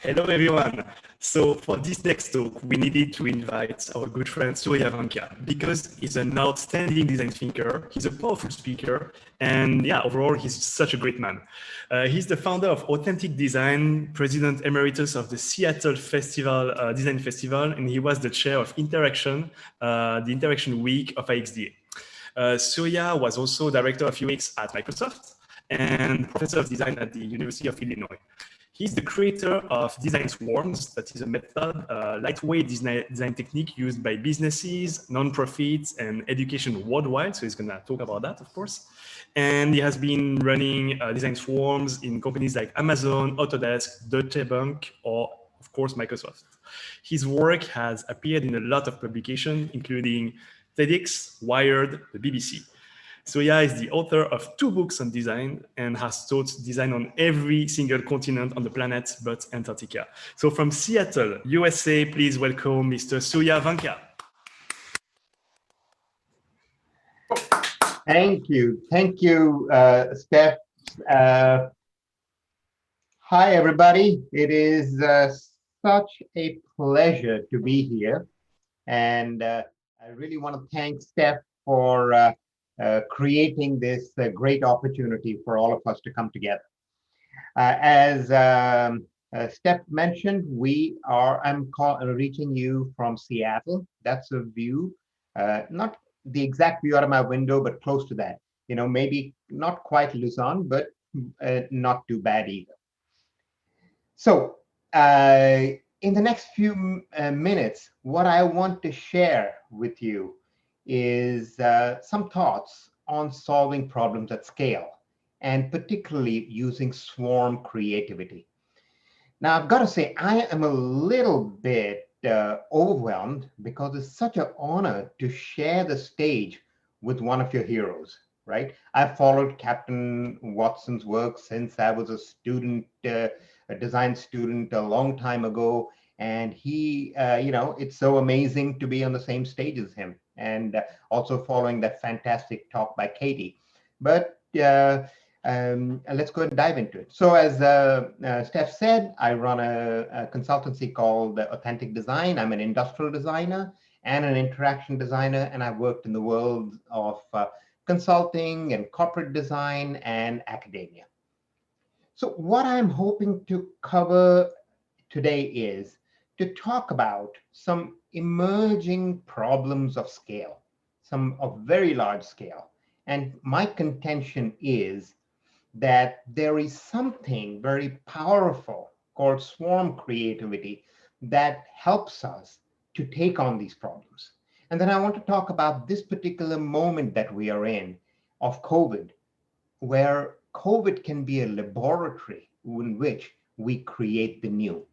Hello, everyone. So for this next talk, we needed to invite our good friend Surya Vanka because he's an outstanding design thinker. He's a powerful speaker. And yeah, overall, he's such a great man. He's the founder of Authentic Design, president emeritus of the Seattle Design Festival, and he was the chair of the Interaction Week of IXDA. Surya was also director of UX at Microsoft and professor of design at the University of Illinois. He's the creator of Design Swarms, that is a method, lightweight design technique used by businesses, nonprofits, and education worldwide. So he's going to talk about that, of course. And he has been running Design Swarms in companies like Amazon, Autodesk, Deutsche Bank, or of course, Microsoft. His work has appeared in a lot of publications, including TEDx, Wired, the BBC. Surya is the author of 2 books on design and has taught design on every single continent on the planet but Antarctica. So from Seattle, USA, please welcome Mr. Surya Vanka. Thank you, Steph. Hi, everybody. It is such a pleasure to be here. And I really want to thank Steph for creating this great opportunity for all of us to come together. As Steph mentioned, I'm reaching you from Seattle. That's a view, not the exact view out of my window, but close to that. You know, maybe not quite Luzon, but not too bad either. So in the next few minutes, what I want to share with you is some thoughts on solving problems at scale, and particularly using swarm creativity. Now, I've got to say, I am a little bit overwhelmed because it's such an honor to share the stage with one of your heroes, right? I've followed Captain Watson's work since I was a student, a design student a long time ago. And he, it's so amazing to be on the same stage as him, and also following that fantastic talk by Katie. But let's go and dive into it. So as Steph said, I run a consultancy called Authentic Design. I'm an industrial designer and an interaction designer, and I've worked in the world of consulting and corporate design and academia. So what I'm hoping to cover today is to talk about some emerging problems of scale, some of very large scale. And my contention is that there is something very powerful called swarm creativity that helps us to take on these problems. And then I want to talk about this particular moment that we are in of COVID, where COVID can be a laboratory in which we create the new.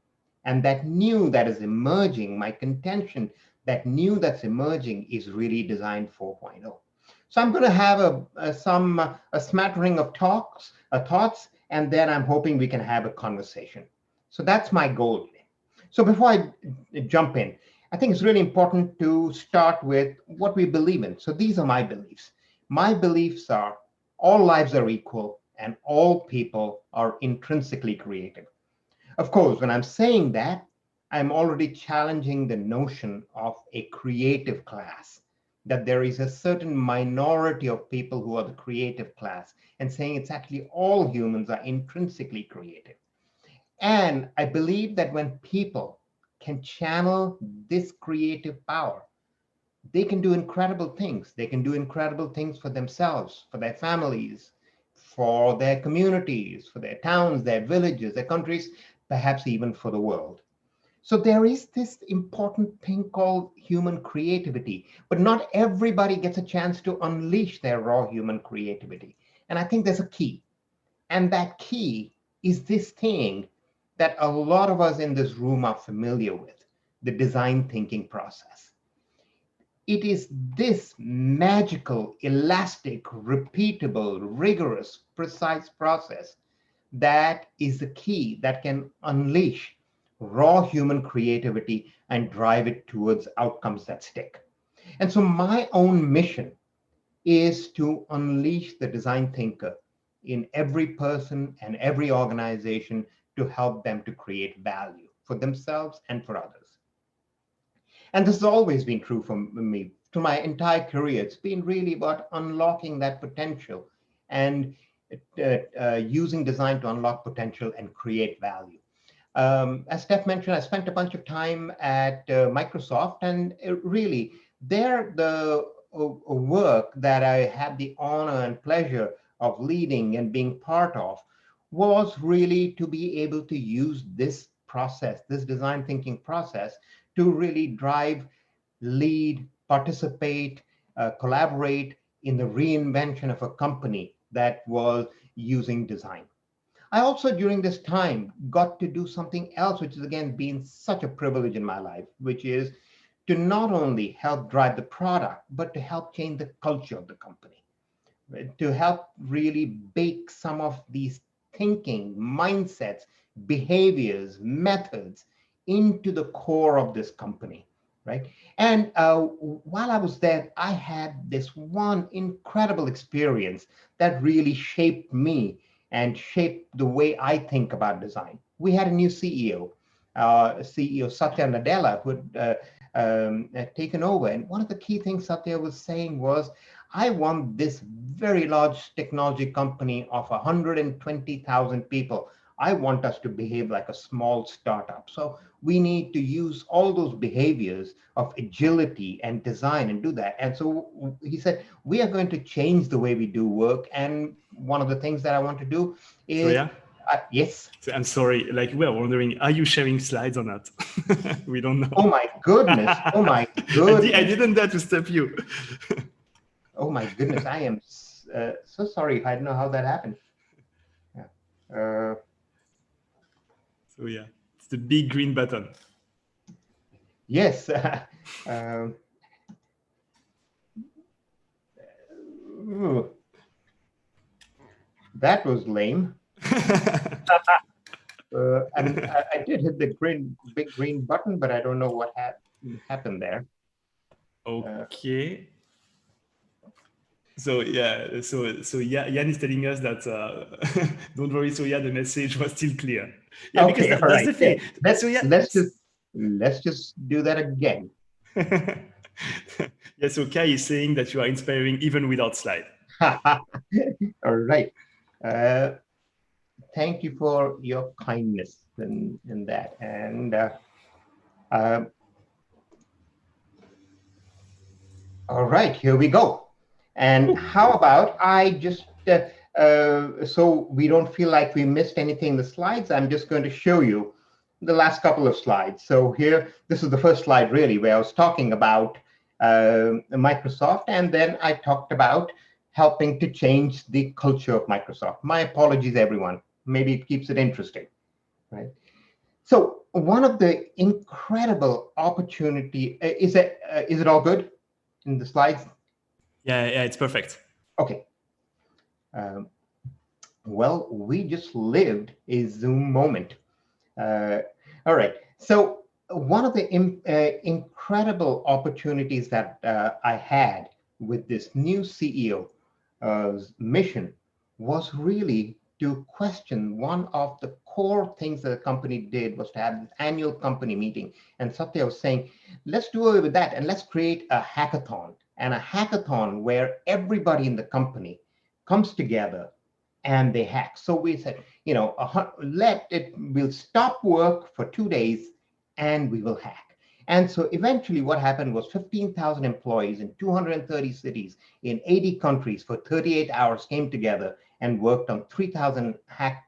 And that new that is emerging, my contention, that new that's emerging is really Design 4.0. So I'm going to have a smattering of thoughts, and then I'm hoping we can have a conversation. So that's my goal today. So before I jump in, I think it's really important to start with what we believe in. So these are my beliefs. My beliefs are all lives are equal and all people are intrinsically creative. Of course, when I'm saying that, I'm already challenging the notion of a creative class, that there is a certain minority of people who are the creative class, and saying it's actually all humans are intrinsically creative. And I believe that when people can channel this creative power, they can do incredible things. They can do incredible things for themselves, for their families, for their communities, for their towns, their villages, their countries, perhaps even for the world. So there is this important thing called human creativity, but not everybody gets a chance to unleash their raw human creativity. And I think there's a key. And that key is this thing that a lot of us in this room are familiar with, the design thinking process. It is this magical, elastic, repeatable, rigorous, precise process that is the key that can unleash raw human creativity and drive it towards outcomes that stick. And so my own mission is to unleash the design thinker in every person and every organization to help them to create value for themselves and for others. And this has always been true for me through my entire career. It's been really about unlocking that potential and using design to unlock potential and create value. As Steph mentioned, I spent a bunch of time at Microsoft, and really, there the work that I had the honor and pleasure of leading and being part of was really to be able to use this process, this design thinking process, to really drive, lead, participate, collaborate in the reinvention of a company that was using design. I also, during this time, got to do something else, which has again been such a privilege in my life, which is to not only help drive the product, but to help change the culture of the company, right? To help really bake some of these thinking, mindsets, behaviors, methods into the core of this company, right? And while I was there, I had this one incredible experience that really shaped me and shaped the way I think about design. We had a new CEO, CEO Satya Nadella, who had taken over. And one of the key things Satya was saying was, I want this very large technology company of 120,000 people. I want us to behave like a small startup. So we need to use all those behaviors of agility and design and do that. And so he said, we are going to change the way we do work. And one of the things that I want to do So is, yeah. yes. So I'm sorry, like we are wondering, are you sharing slides or not? We don't know. Oh my goodness. Oh my I goodness. didn't dare to stop you. Oh my goodness. I am so sorry. I don't know how that happened. Yeah. So yeah, it's the big green button. Yes. Um, ooh, that was lame. And I did hit the big green button, but I don't know what happened there. Okay. So yeah, so yeah, Jan is telling us that don't worry. So yeah, the message was still clear. Yeah, because Okay, all that's right. the thing. Let's So yeah, let's just do that again. yeah. So Kai is saying that you are inspiring even without slide. All right. Uh, Thank you for your kindness in that. And uh, all right, here we go. And how about I just, so we don't feel like we missed anything in the slides, I'm just going to show you the last couple of slides. So here, this is the first slide really, where I was talking about Microsoft, and then I talked about helping to change the culture of Microsoft. My apologies, everyone. Maybe it keeps it interesting, right? So one of the incredible opportunity, is it all good in the slides? Yeah, it's perfect. Okay. Um, well, we just lived a Zoom moment. Uh, all right. So one of the incredible opportunities that I had with this new CEO's mission was really to question one of the core things that the company did was to have this annual company meeting. And Satya was saying, let's do away with that and let's create a hackathon, and a hackathon where everybody in the company comes together and they hack. So we said, we'll stop work for 2 days and we will hack. And so eventually what happened was 15,000 employees in 230 cities in 80 countries for 38 hours came together and worked on 3,000 hack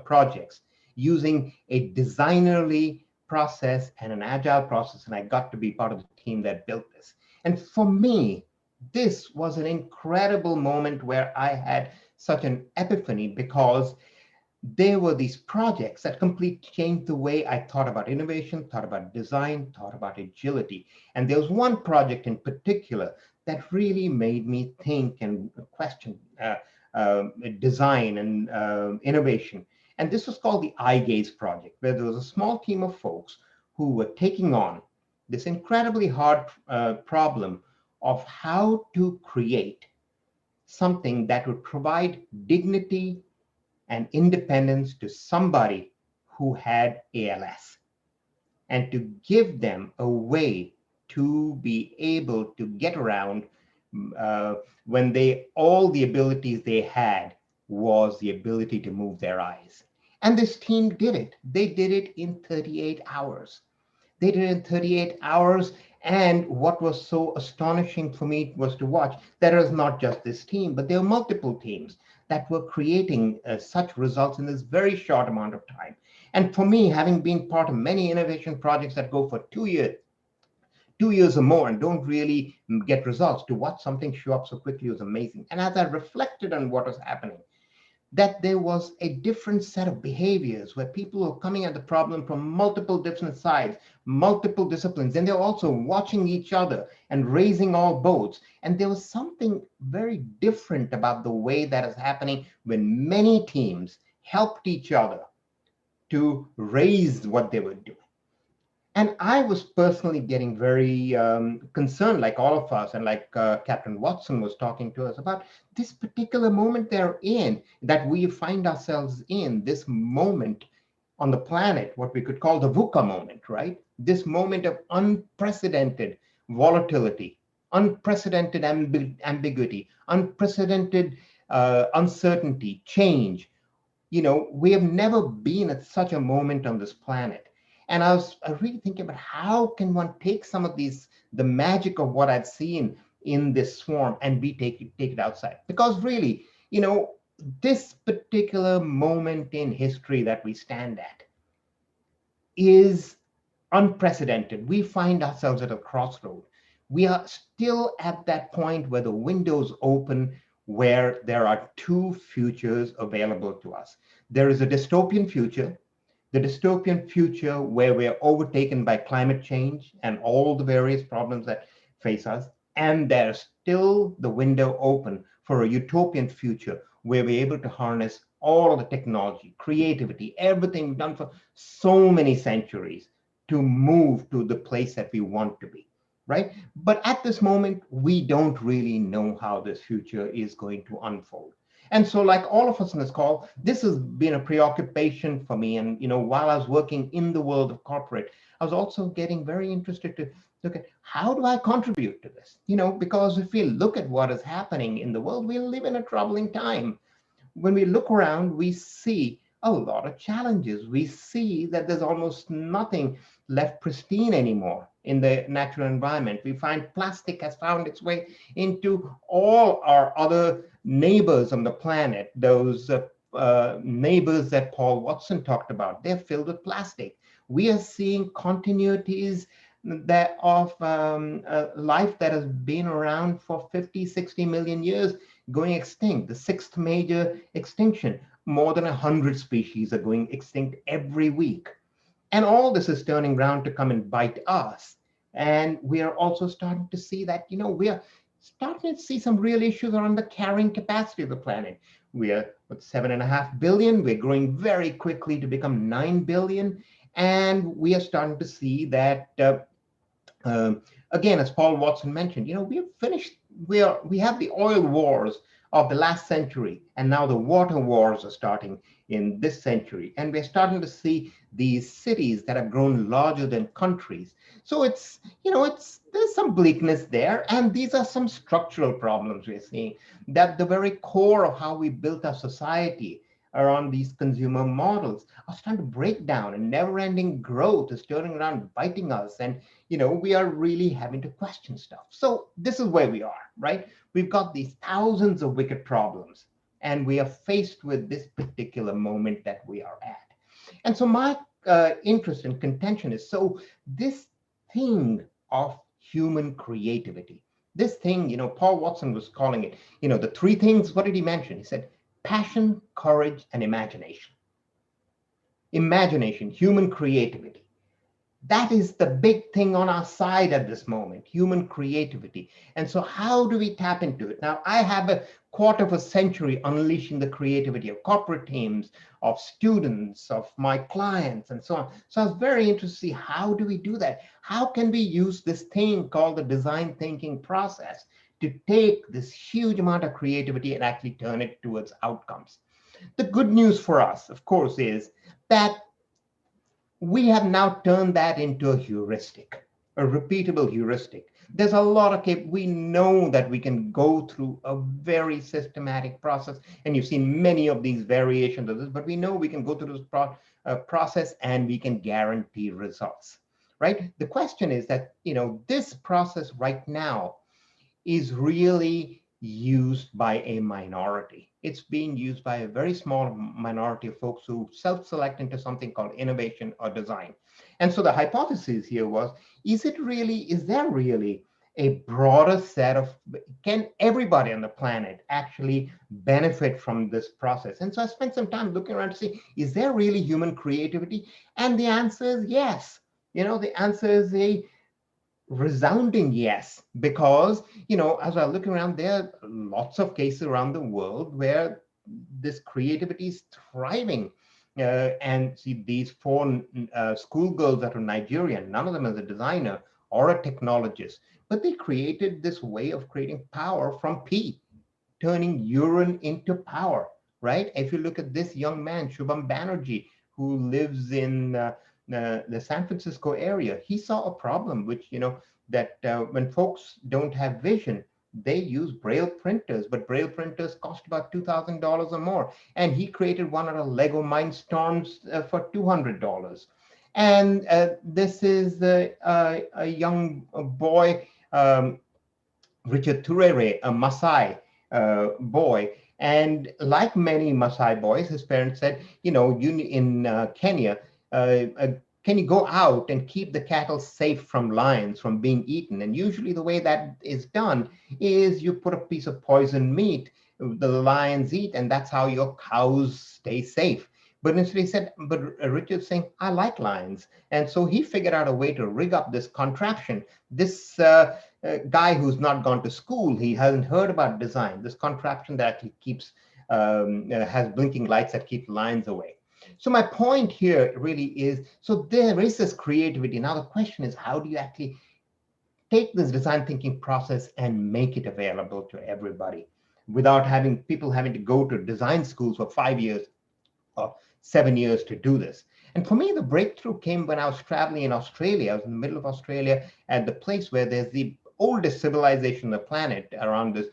projects using a designerly process and an agile process. And I got to be part of the team that built this. And for me, this was an incredible moment where I had such an epiphany, because there were these projects that completely changed the way I thought about innovation, thought about design, thought about agility. And there was one project in particular that really made me think and question design and innovation. And this was called the Eye Gaze project, where there was a small team of folks who were taking on this incredibly hard problem of how to create something that would provide dignity and independence to somebody who had ALS, and to give them a way to be able to get around uh, when all the abilities they had was the ability to move their eyes. And this team did it. They did it in 38 hours. They did it in 38 hours. And what was so astonishing for me was to watch that it was not just this team, but there were multiple teams that were creating such results in this very short amount of time. And for me, having been part of many innovation projects that go for 2 years, 2 years or more and don't really get results, to watch something show up so quickly was amazing. And as I reflected on what was happening, that there was a different set of behaviors where people were coming at the problem from multiple different sides, multiple disciplines, and they're also watching each other and raising all boats. And there was something very different about the way that is happening when many teams helped each other to raise what they were doing. And I was personally getting very concerned, like all of us, and like Captain Watson was talking to us about this particular moment they're in, that we find ourselves in, this moment on the planet, what we could call the VUCA moment, right? This moment of unprecedented volatility, unprecedented ambiguity, unprecedented uncertainty, change. We have never been at such a moment on this planet. And I really thinking about how can one take some of the magic of what I've seen in this swarm and take it outside. Because really, this particular moment in history that we stand at is unprecedented. We find ourselves at a crossroad. We are still at that point where the windows open, where there are two futures available to us. There is a dystopian future, the dystopian future where we're overtaken by climate change and all the various problems that face us. And there's still the window open for a utopian future where we're able to harness all of the technology, creativity, everything done for so many centuries to move to the place that we want to be, right? But at this moment, we don't really know how this future is going to unfold. And so, like all of us in this call, this has been a preoccupation for me. And while I was working in the world of corporate, I was also getting very interested to look at how do I contribute to this? Because if we look at what is happening in the world, we live in a troubling time. When we look around, we see a lot of challenges. We see that there's almost nothing left pristine anymore in the natural environment. We find plastic has found its way into all our other neighbors on the planet. Those neighbors that Paul Watson talked about, they're filled with plastic. We are seeing continuities that of life that has been around for 50, 60 million years going extinct. The sixth major extinction. More than 100 species are going extinct every week. And all this is turning around to come and bite us. And we are also starting to see that, we are starting to see some real issues around the carrying capacity of the planet. We are at 7.5 billion. We're growing very quickly to become 9 billion. And we are starting to see that, again, as Paul Watson mentioned, we have finished, we have the oil wars of the last century, and now the water wars are starting in this century. And we're starting to see these cities that have grown larger than countries. So there's some bleakness there. And these are some structural problems we're seeing, that the very core of how we built our society around these consumer models are starting to break down, and never-ending growth is turning around, biting us. And we are really having to question stuff. So this is where we are, right? We've got these thousands of wicked problems, and we are faced with this particular moment that we are at. And so my interest and contention is, so this thing of human creativity, this thing, Paul Watson was calling it, the three things. What did he mention? He said, passion, courage, and imagination. Imagination, human creativity. That is the big thing on our side at this moment, human creativity. And so how do we tap into it? Now, I have a quarter of a century unleashing the creativity of corporate teams, of students, of my clients, and so on. So I was very interested to see, how do we do that? How can we use this thing called the design thinking process to take this huge amount of creativity and actually turn it towards outcomes? The good news for us, of course, is that we have now turned that into a heuristic, a repeatable heuristic. There's a lot of we know that we can go through a very systematic process, and you've seen many of these variations of this, but we know we can go through this process and we can guarantee results, right? The question is that, this process right now is really used by a minority. It's being used by a very small minority of folks who self-select into something called innovation or design. And so the hypothesis here was, is there really a broader set of, can everybody on the planet actually benefit from this process? And so I spent some time looking around to see, is there really human creativity? And the answer is yes. The answer is a resounding yes, because as I look around, there are lots of cases around the world where this creativity is thriving. And see, these four schoolgirls that are Nigerian, none of them is a designer or a technologist, but they created this way of creating power from pee, turning urine into power, right? If you look at this young man, Shubham Banerjee, who lives in the San Francisco area, he saw a problem, which, that when folks don't have vision, they use Braille printers, but Braille printers cost about $2,000 or more. And he created one out of Lego Mindstorms for $200. And this is a young boy, Richard Turere, a Maasai boy. And like many Maasai boys, his parents said, you in Kenya, can you go out and keep the cattle safe from lions, from being eaten? And usually the way that is done is you put a piece of poisoned meat the lions eat, and that's how your cows stay safe. But instead he said, but Richard's saying, I like lions. And so he figured out a way to rig up this contraption. This guy who's not gone to school, he hasn't heard about design, this contraption that actually keeps, has blinking lights that keep lions away. So my point here really is, so there is this creativity. Now the question is, how do you actually take this design thinking process and make it available to everybody without having people having to go to design schools for 5 years or 7 years to do this? And for me, the breakthrough came when I was traveling in Australia. I was in the middle of Australia at the place where there's the oldest civilization on the planet, around this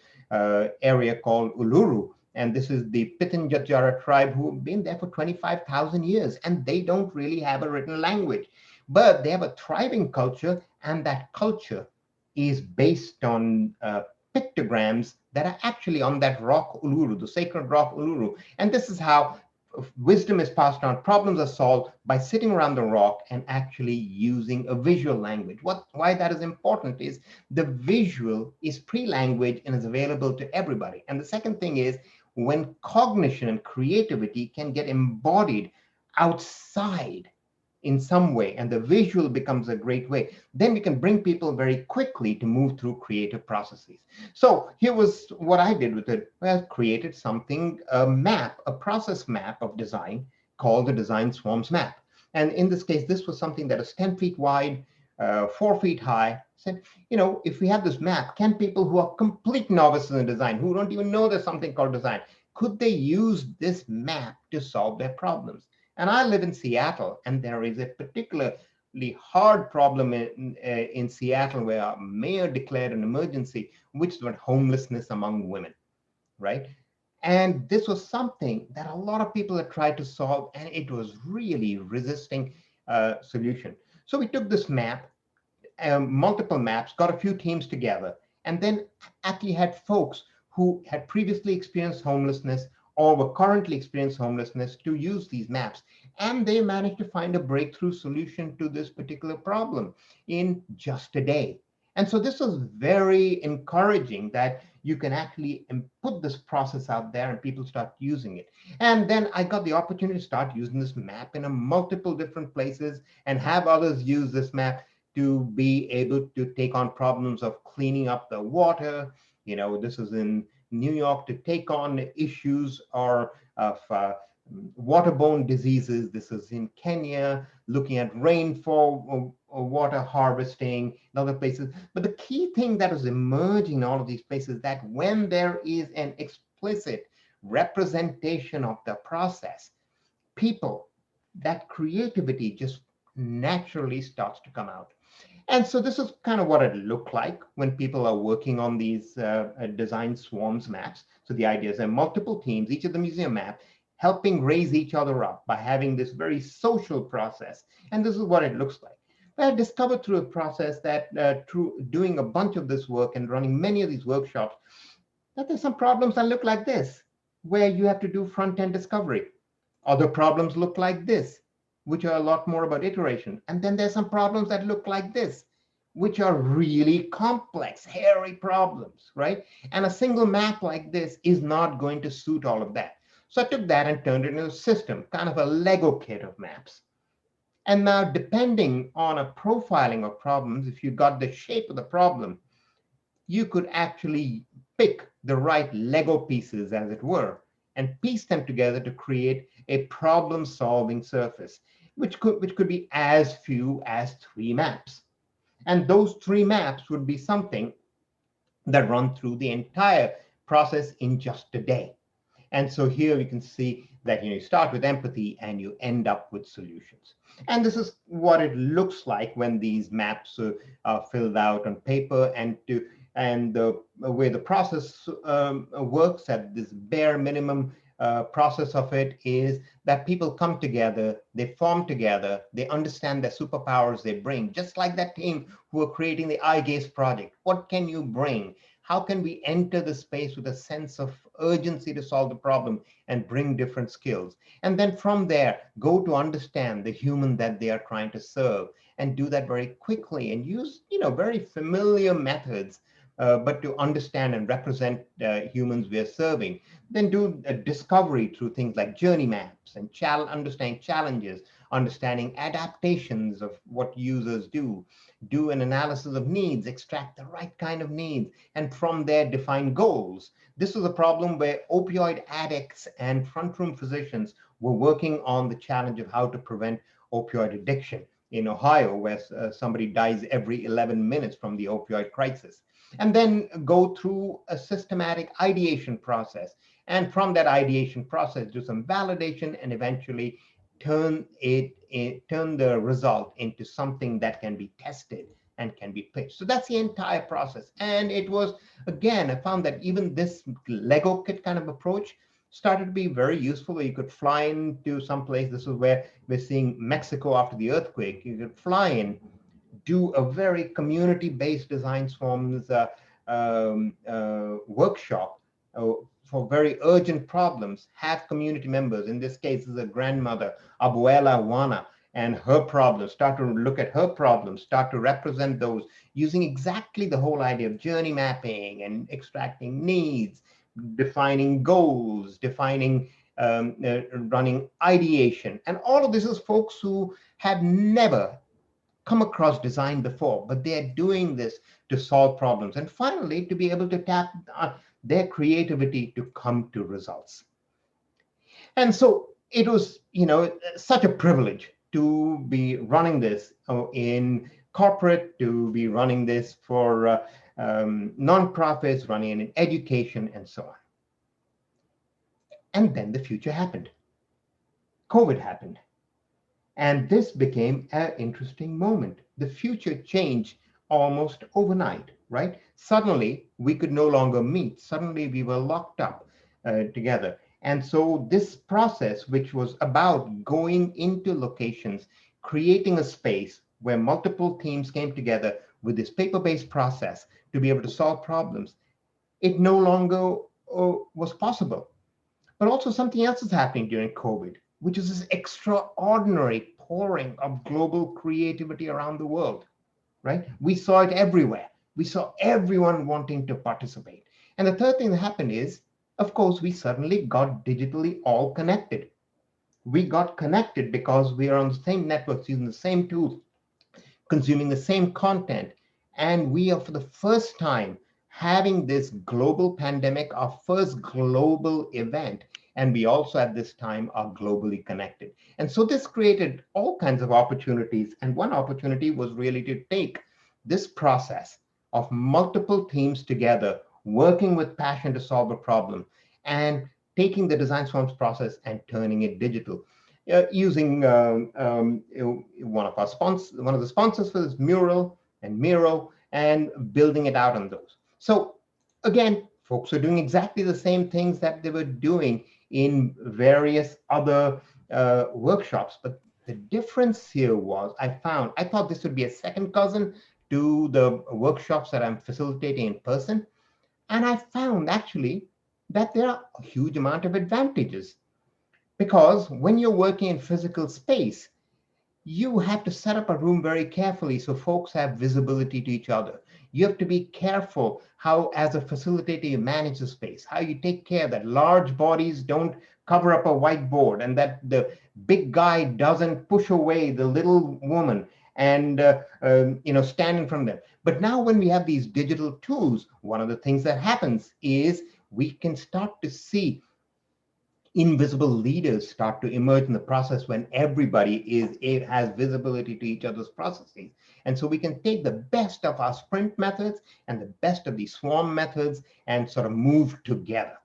area called Uluru. And this is the Pitjantjatjara tribe, who have been there for 25,000 years. And they don't really have a written language, but they have a thriving culture. And that culture is based on pictograms that are actually on that rock Uluru, the sacred rock Uluru. And this is how wisdom is passed on, problems are solved by sitting around the rock and actually using a visual language. Why that is important is the visual is pre-language and is available to everybody. And the second thing is, when cognition and creativity can get embodied outside in some way, and the visual becomes a great way, then we can bring people very quickly to move through creative processes. So here was what I did with it. I created something, a map, a process map of design called the Design Swarms Map. And in this case, this was something that is 10 feet wide, 4 feet high. Said, if we have this map, can people who are complete novices in design, who don't even know there's something called design, could they use this map to solve their problems? And I live in Seattle, and there is a particularly hard problem in Seattle, where our mayor declared an emergency, which was homelessness among women, right? And this was something that a lot of people had tried to solve, and it was really resisting solution. So we took this map, multiple maps, got a few teams together, and then actually had folks who had previously experienced homelessness or were currently experiencing homelessness to use these maps. And they managed to find a breakthrough solution to this particular problem in just a day. And so this was very encouraging, that you can actually put this process out there and people start using it. And then I got the opportunity to start using this map in a multiple different places and have others use this map to be able to take on problems of cleaning up the water. This is in New York, to take on issues or of waterborne diseases. This is in Kenya, looking at rainfall, water harvesting, in other places. But the key thing that is emerging in all of these places is that when there is an explicit representation of the process, people, that creativity just naturally starts to come out. And so this is kind of what it looked like when people are working on these design swarms maps. So the idea is there are multiple teams, each of them using a map, helping raise each other up by having this very social process. And this is what it looks like. But I discovered through a process that through doing a bunch of this work and running many of these workshops, that there's some problems that look like this, where you have to do front-end discovery. Other problems look like this, which are a lot more about iteration. And then there's some problems that look like this, which are really complex, hairy problems, right? And a single map like this is not going to suit all of that. So I took that and turned it into a system, kind of a Lego kit of maps. And now, depending on a profiling of problems, if you got the shape of the problem, you could actually pick the right Lego pieces, as it were, and piece them together to create a problem-solving surface, which could be as few as 3 maps. And those 3 maps would be something that run through the entire process in just a day. And so here we can see that you start with empathy and you end up with solutions. And this is what it looks like when these maps are filled out on paper, and the way the process works at this bare minimum process of it is that people come together, they form together, they understand the superpowers they bring, just like that team who are creating the eye gaze project. What can you bring? How can we enter the space with a sense of urgency to solve the problem and bring different skills? And then from there, go to understand the human that they are trying to serve and do that very quickly and use, very familiar methods, but to understand and represent humans we are serving. Then do a discovery through things like journey maps and understanding challenges, understanding adaptations of what users do an analysis of needs, extract the right kind of needs, and from there define goals. This was a problem where opioid addicts and front room physicians were working on the challenge of how to prevent opioid addiction in Ohio, where somebody dies every 11 minutes from the opioid crisis. And then go through a systematic ideation process. And from that ideation process, do some validation and eventually turn the result into something that can be tested and can be pitched. So that's the entire process. And it was, again, I found that even this Lego kit kind of approach started to be very useful. You could fly into some place. This is where we're seeing Mexico after the earthquake. You could fly in, do a very community-based design swarms workshop for very urgent problems, have community members, in this case is a grandmother, Abuela Juana, and her problems, start to look at her problems, start to represent those using exactly the whole idea of journey mapping and extracting needs, defining goals, defining running ideation. And all of this is folks who have never come across design before, but they're doing this to solve problems. And finally, to be able to tap their creativity to come to results. And so it was, such a privilege to be running this in corporate, to be running this for nonprofits, running it in education, and so on. And then the future happened. COVID happened. And this became an interesting moment. The future changed almost overnight, right? Suddenly, we could no longer meet. Suddenly, we were locked up together. And so this process, which was about going into locations, creating a space where multiple teams came together with this paper-based process to be able to solve problems, it no longer was possible. But also something else is happening during COVID, which is this extraordinary pouring of global creativity around the world, right? We saw it everywhere. We saw everyone wanting to participate. And the third thing that happened is, of course, we suddenly got digitally all connected. We got connected because we are on the same networks, using the same tools, consuming the same content. And we are, for the first time, having this global pandemic, our first global event. And we also at this time are globally connected. And so this created all kinds of opportunities. And one opportunity was really to take this process of multiple teams together, working with passion to solve a problem, and taking the design swarms process and turning it digital. using one of the sponsors for this mural and Miro, and building it out on those. So again, folks are doing exactly the same things that they were doing in various other workshops. But the difference here was I thought this would be a second cousin to the workshops that I'm facilitating in person. And I found actually that there are a huge amount of advantages, because when you're working in physical space, you have to set up a room very carefully so folks have visibility to each other. You have to be careful how, as a facilitator, you manage the space, how you take care that large bodies don't cover up a whiteboard, and that the big guy doesn't push away the little woman and stand in front of them. But now when we have these digital tools, one of the things that happens is we can start to see invisible leaders start to emerge in the process when everybody has visibility to each other's processes. And so we can take the best of our sprint methods and the best of these swarm methods and sort of move together.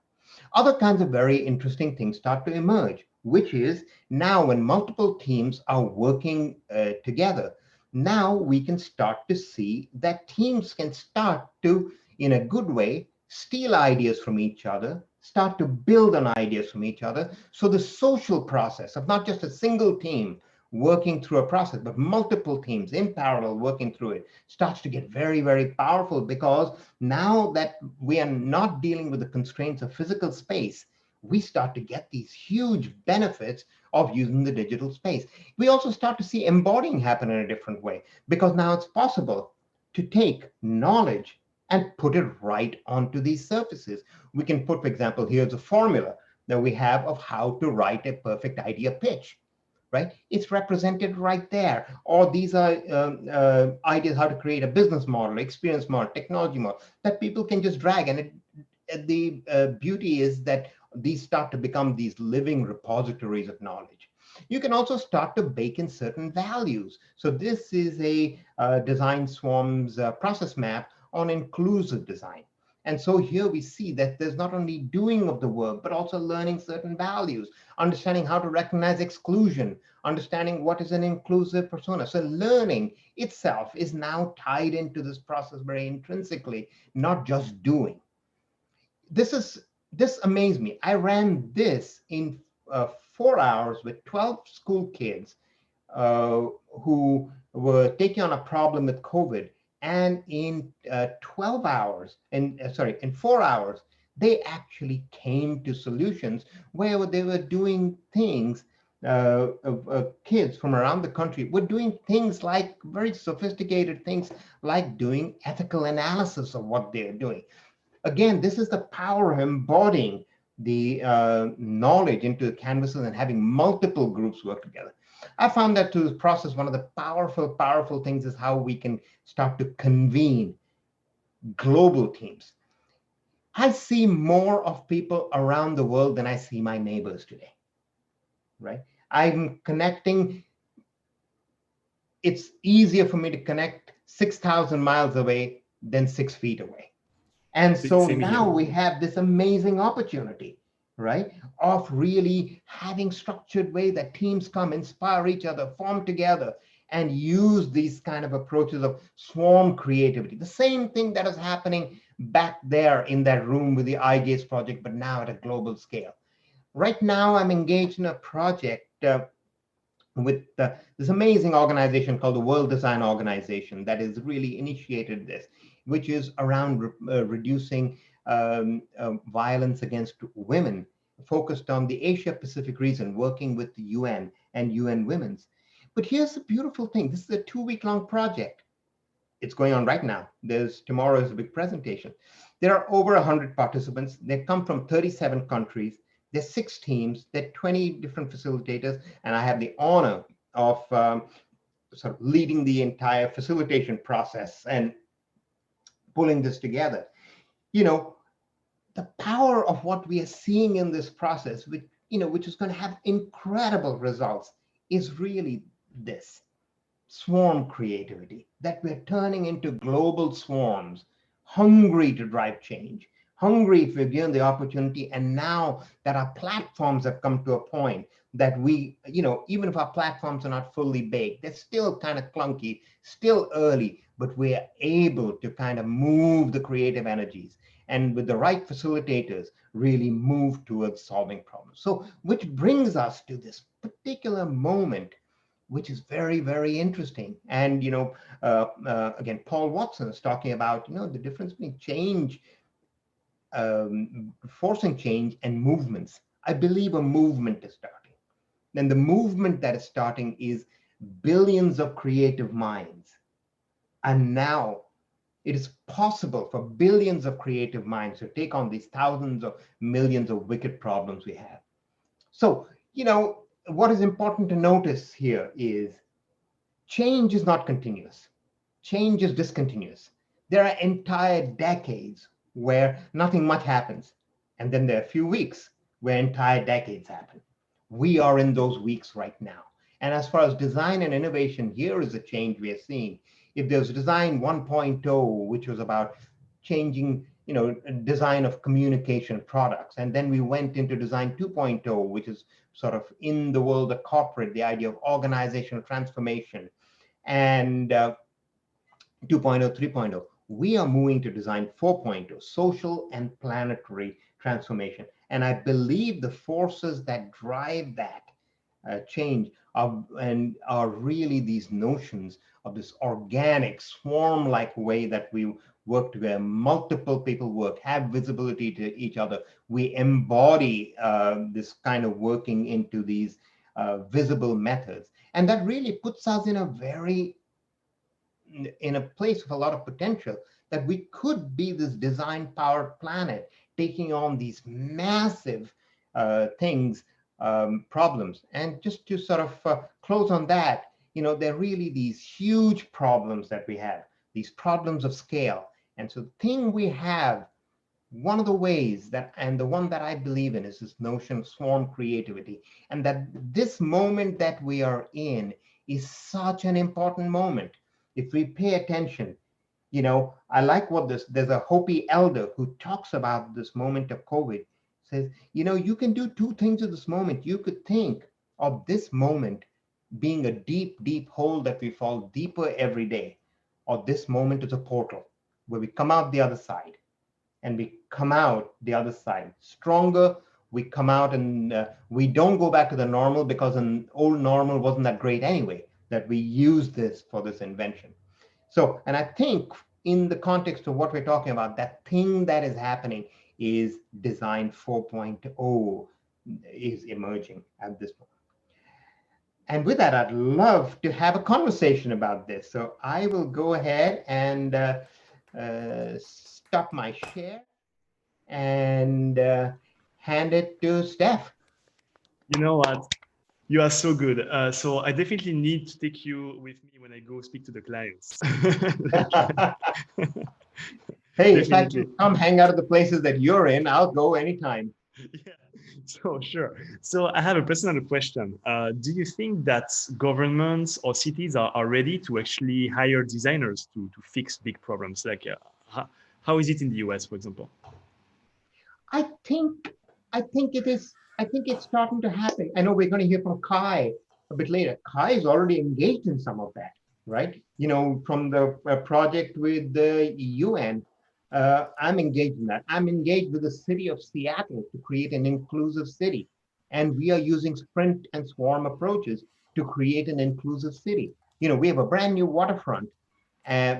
Other kinds of very interesting things start to emerge, which is now when multiple teams are working together, now we can start to see that teams can start to, in a good way, steal ideas from each other, start to build on ideas from each other. So the social process of not just a single team working through a process, but multiple teams in parallel working through it starts to get very, very powerful, because now that we are not dealing with the constraints of physical space, we start to get these huge benefits of using the digital space. We also start to see embodying happen in a different way, because now it's possible to take knowledge and put it right onto these surfaces. We can put, for example, here's a formula that we have of how to write a perfect idea pitch, right? It's represented right there. Or these are ideas how to create a business model, experience model, technology model that people can just drag. And the beauty is that these start to become these living repositories of knowledge. You can also start to bake in certain values. So this is a design swarms process map on inclusive design. And so here we see that there's not only doing of the work, but also learning certain values, understanding how to recognize exclusion, understanding what is an inclusive persona. So learning itself is now tied into this process very intrinsically, not just doing. This amazed me. I ran this in 4 hours with 12 school kids uh, who were taking on a problem with COVID. And in 12 hours, in 4 hours, they actually came to solutions where they were doing things. Kids from around the country were doing things like very sophisticated things, like doing ethical analysis of what they're doing. Again, this is the power of embodying the knowledge into the canvases and having multiple groups work together. I found that through this process, one of the powerful things is how we can start to convene global teams. I see more of people around the world than I see my neighbors today, right? I'm connecting. It's easier for me to connect 6,000 miles away than 6 feet away. And so Same now here. we have this amazing opportunity, right, of really having structured way that teams come, inspire each other, form together, and use these kind of approaches of swarm creativity. The same thing that is happening back there in that room with the eye gaze project, but now at a global scale. Right now, I'm engaged in a project with this amazing organization called the World Design Organization that has really initiated this, which is around reducing violence against women, focused on the Asia Pacific region, working with the UN and UN Women's. But here's the beautiful thing. This is a 2-week long project. It's going on right now. Tomorrow is a big presentation. There are over 100 participants. They come from 37 countries. There's 6 teams. There are 20 different facilitators, and I have the honor of sort of leading the entire facilitation process and pulling this together. You know, the power of what we are seeing in this process, which is going to have incredible results, is really this swarm creativity, that we're turning into global swarms, hungry to drive change, hungry if we're given the opportunity. And now that our platforms have come to a point that we, even if our platforms are not fully baked, they're still kind of clunky, still early, but we're able to kind of move the creative energies and with the right facilitators really move towards solving problems. So which brings us to this particular moment, which is very, very interesting. And again, Paul Watson is talking about the difference between change, forcing change, and movements. I believe a movement is starting. And the movement that is starting is billions of creative minds. And now it is possible for billions of creative minds to take on these thousands of millions of wicked problems we have. So, what is important to notice here is change is not continuous. Change is discontinuous. There are entire decades where nothing much happens. And then there are a few weeks where entire decades happen. We are in those weeks right now. And as far as design and innovation, here is a change we are seeing. If there's design 1.0, which was about changing, design of communication products, and then we went into design 2.0, which is sort of in the world of corporate, the idea of organizational transformation, and 2.0, 3.0. We are moving to design 4.0, social and planetary transformation. And I believe the forces that drive that change are really these notions of this organic swarm-like way that we work together. Multiple people work, have visibility to each other. We embody this kind of working into these visible methods. And that really puts us in a place of a lot of potential, that we could be this design powered planet taking on these massive things, problems. And just to sort of close on that, there are really these huge problems that we have, these problems of scale. And so the thing we have, one of the ways that, and the one that I believe in, is this notion of swarm creativity. And that this moment that we are in is such an important moment. If we pay attention, I like what there's a Hopi elder who talks about this moment of COVID, says, you can do two things at this moment. You could think of this moment being a deep, deep hole that we fall deeper every day, or this moment is a portal where we come out the other side, and we come out the other side stronger. We come out and we don't go back to the normal, because an old normal wasn't that great anyway, that we use this for this invention. So, and I think in the context of what we're talking about, that thing that is happening is design 4.0 is emerging at this point. And with that, I'd love to have a conversation about this. So I will go ahead and stop my share and hand it to Steph. You know what? You are so good. So I definitely need to take you with me when I go speak to the clients. Hey, if I Definitely. can come hang out at the places that you're in, I'll go anytime. Yeah. So sure. So I have a personal question. Do you think that governments or cities are ready to actually hire designers to fix big problems? Like, how is it in the US, for example? I think I think it is. I think it's starting to happen. I know we're going to hear from Kai a bit later. Kai is already engaged in some of that, right? From the project with the UN, I'm engaged in that. I'm engaged with the city of Seattle to create an inclusive city, and we are using sprint and swarm approaches to create an inclusive city. We have a brand new waterfront,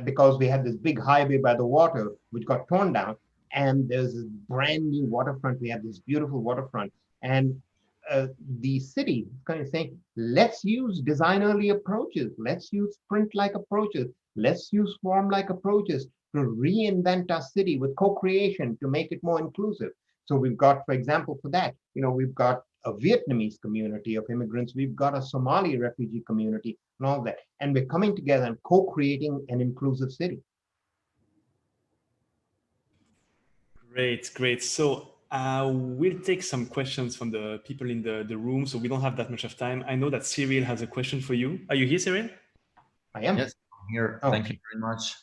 because we had this big highway by the water which got torn down, and there's this brand new waterfront. We have this beautiful waterfront, and the city is kind of saying, let's use designerly approaches, let's use sprint-like approaches, let's use swarm-like approaches to reinvent our city with co-creation to make it more inclusive. So we've got, for example, for that, we've got a Vietnamese community of immigrants, we've got a Somali refugee community, and all that. And we're coming together and co-creating an inclusive city. Great, great. So we'll take some questions from the people in the room, so we don't have that much of time. I know that Cyril has a question for you. Are you here, Cyril? I am. Yes, I'm here. Oh. Thank you very much.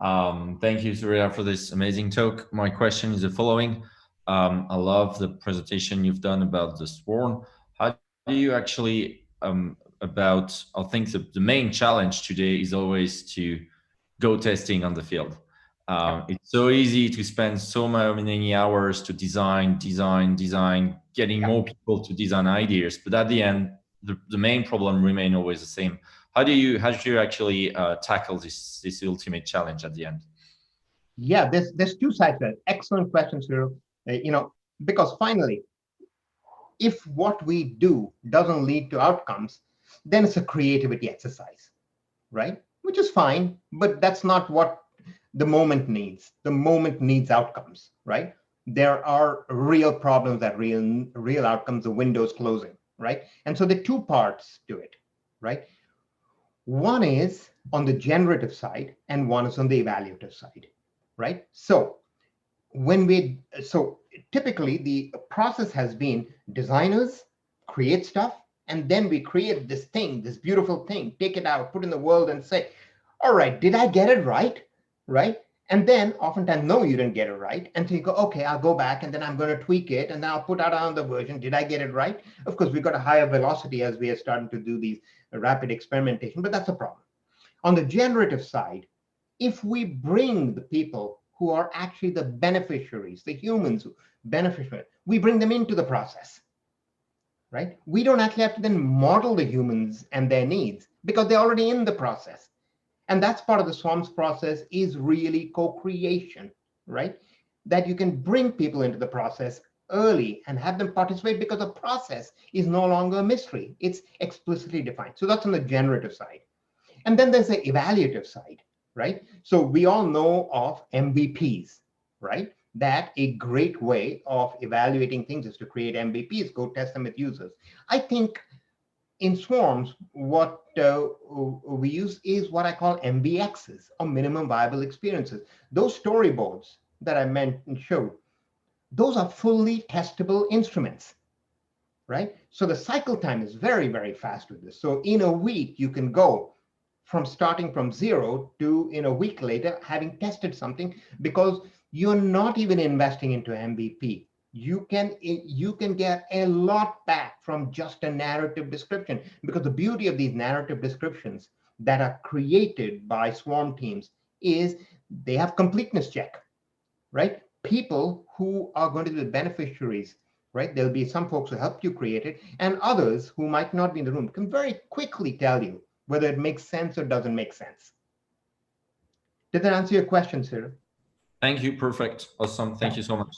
Thank you, Surya, for this amazing talk. My question is the following. I love the presentation you've done about the swarm. How do you actually, I think the main challenge today is always to go testing on the field. Yeah, It's so easy to spend so many hours to design, getting yeah. more people to design ideas. But at the end, the main problem remain always the same. How do you actually tackle this ultimate challenge at the end? Yeah, there's two sides to it. Excellent question, Cyril. Because finally, if what we do doesn't lead to outcomes, then it's a creativity exercise, right? Which is fine, but that's not what the moment needs. The moment needs outcomes, right? There are real problems that real outcomes, the window's closing, right? And so there are two parts to it, right? One is on the generative side and one is on the evaluative side, right? So typically the process has been designers create stuff, and then we create this thing, this beautiful thing, take it out, put in the world and say, all right, did I get it right? Right? And then oftentimes, no, you didn't get it right. And so you go, okay, I'll go back and then I'm going to tweak it and then I'll put out another version. Did I get it right? Of course, we've got a higher velocity as we are starting to do these rapid experimentation, but that's a problem. On the generative side, if we bring the people who are actually the beneficiaries, the humans who beneficiaries, we bring them into the process, right? We don't actually have to then model the humans and their needs because they're already in the process. And that's part of the swarms process is really co-creation, right? That you can bring people into the process early and have them participate because the process is no longer a mystery. It's explicitly defined. So that's on the generative side. And then there's the evaluative side, right? So we all know of MVPs, right? That a great way of evaluating things is to create MVPs, go test them with users. I think in Swarms, what we use is what I call MVXs, or minimum viable experiences. Those storyboards that I mentioned showed, those are fully testable instruments, right? So the cycle time is very, very fast with this. So in a week, you can go from starting from zero to in a week later having tested something because you're not even investing into MVP. You can get a lot back from just a narrative description because the beauty of these narrative descriptions that are created by swarm teams is they have completeness check, right? People who are going to be the beneficiaries, right? There'll be some folks who help you create it, and others who might not be in the room can very quickly tell you whether it makes sense or doesn't make sense. Did that answer your question, Sarah? Thank you. Perfect. Awesome. Yeah. Thank you so much.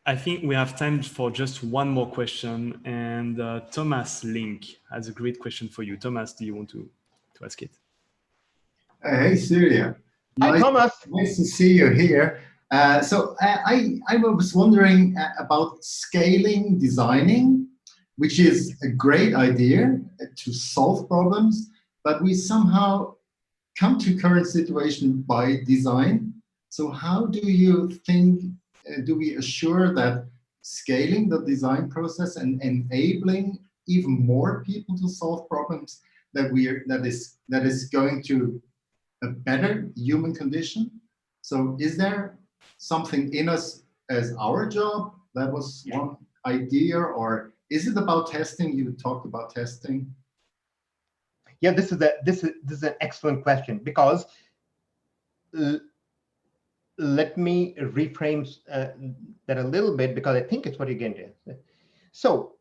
I think we have time for just one more question, and Thomas Link has a great question for you. Thomas, do you want to ask it? Hey, Surya. Hi, Nice, Thomas. nice to see you here. I was wondering about scaling designing, which is a great idea to solve problems, but we somehow come to current situation by design. So how do you think, do we assure that scaling the design process and enabling even more people to solve problems that is going to a better human condition? So is there something in us as our job? That was one idea, or is it about testing? You talked about testing. Yeah, this is an excellent question because let me reframe that a little bit because I think it's what you're getting to. So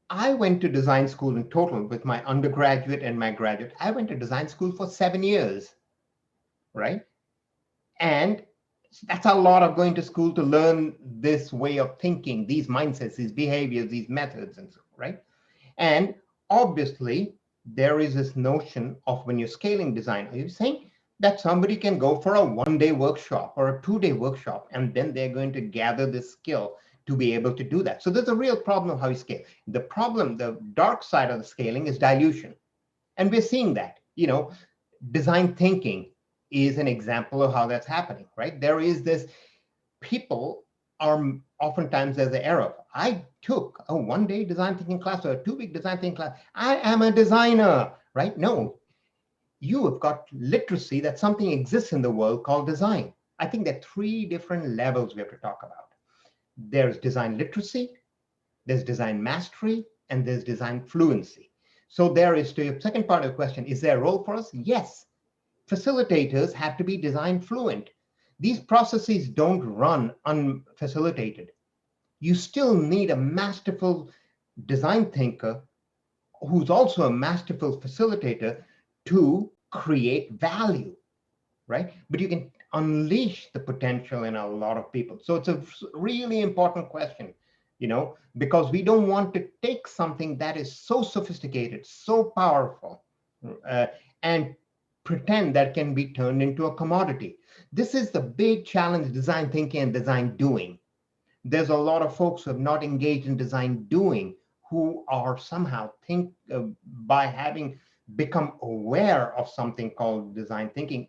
I went to design school in total with my undergraduate and my graduate. I went to design school for 7 years, right? And that's a lot of going to school to learn this way of thinking, these mindsets, these behaviors, these methods, and so on, right? And obviously, there is this notion of when you're scaling design, are you saying that somebody can go for a 1-day workshop or a 2-day workshop, and then they're going to gather this skill to be able to do that? So there's a real problem of how you scale. The problem, the dark side of the scaling is dilution. And we're seeing that, design thinking is an example of how that's happening, right? There is this, people are oftentimes there's an error. I took a 1-day design thinking class or a 2-week design thinking class. I am a designer, right? No, you have got literacy that something exists in the world called design. I think there are three different levels we have to talk about. There's design literacy, there's design mastery, and there's design fluency. So there is, to your second part of the question, is there a role for us? Yes. Facilitators have to be design fluent. These processes don't run unfacilitated. You still need a masterful design thinker who's also a masterful facilitator to create value, right? But you can unleash the potential in a lot of people. So it's a really important question, because we don't want to take something that is so sophisticated, so powerful, and pretend that can be turned into a commodity. This is the big challenge, design thinking and design doing. There's a lot of folks who have not engaged in design doing, who are somehow by having become aware of something called design thinking,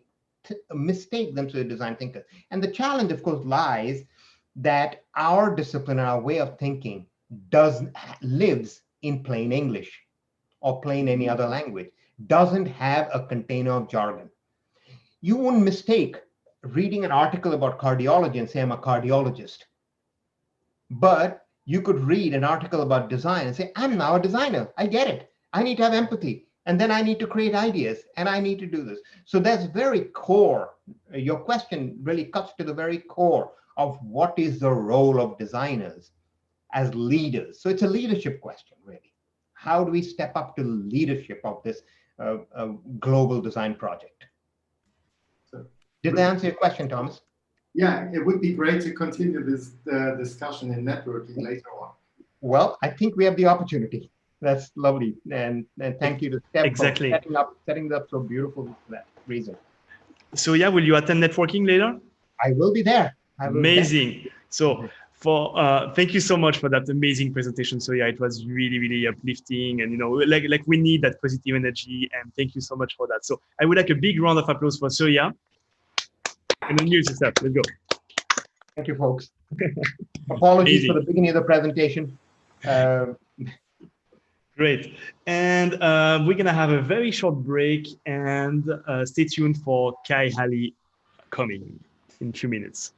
mistake them to a design thinker. And the challenge, of course, lies that our discipline and our way of thinking lives in plain English or plain any other language, doesn't have a container of jargon. You wouldn't mistake reading an article about cardiology and say, I'm a cardiologist. But you could read an article about design and say, I'm now a designer. I get it. I need to have empathy. And then I need to create ideas and I need to do this. So that's very core. Your question really cuts to the very core of what is the role of designers as leaders. So it's a leadership question, really. How do we step up to leadership of this global design project? Did that answer your question, Thomas? Yeah, it would be great to continue this discussion in networking later on. Well, I think we have the opportunity. That's lovely. And thank you to Steph Exactly. for setting it up so beautiful for that reason. So yeah, will you attend networking later? I will be there. Amazing. So thank you so much for that amazing presentation. So yeah, it was really, really uplifting, and like we need that positive energy. And thank you so much for that. So I would like a big round of applause for Surya. And then use yourself. Let's go. Thank you, folks. Apologies Amazing. for the beginning of the presentation. Great. And we're going to have a very short break, and stay tuned for Kai Halley coming in a few minutes.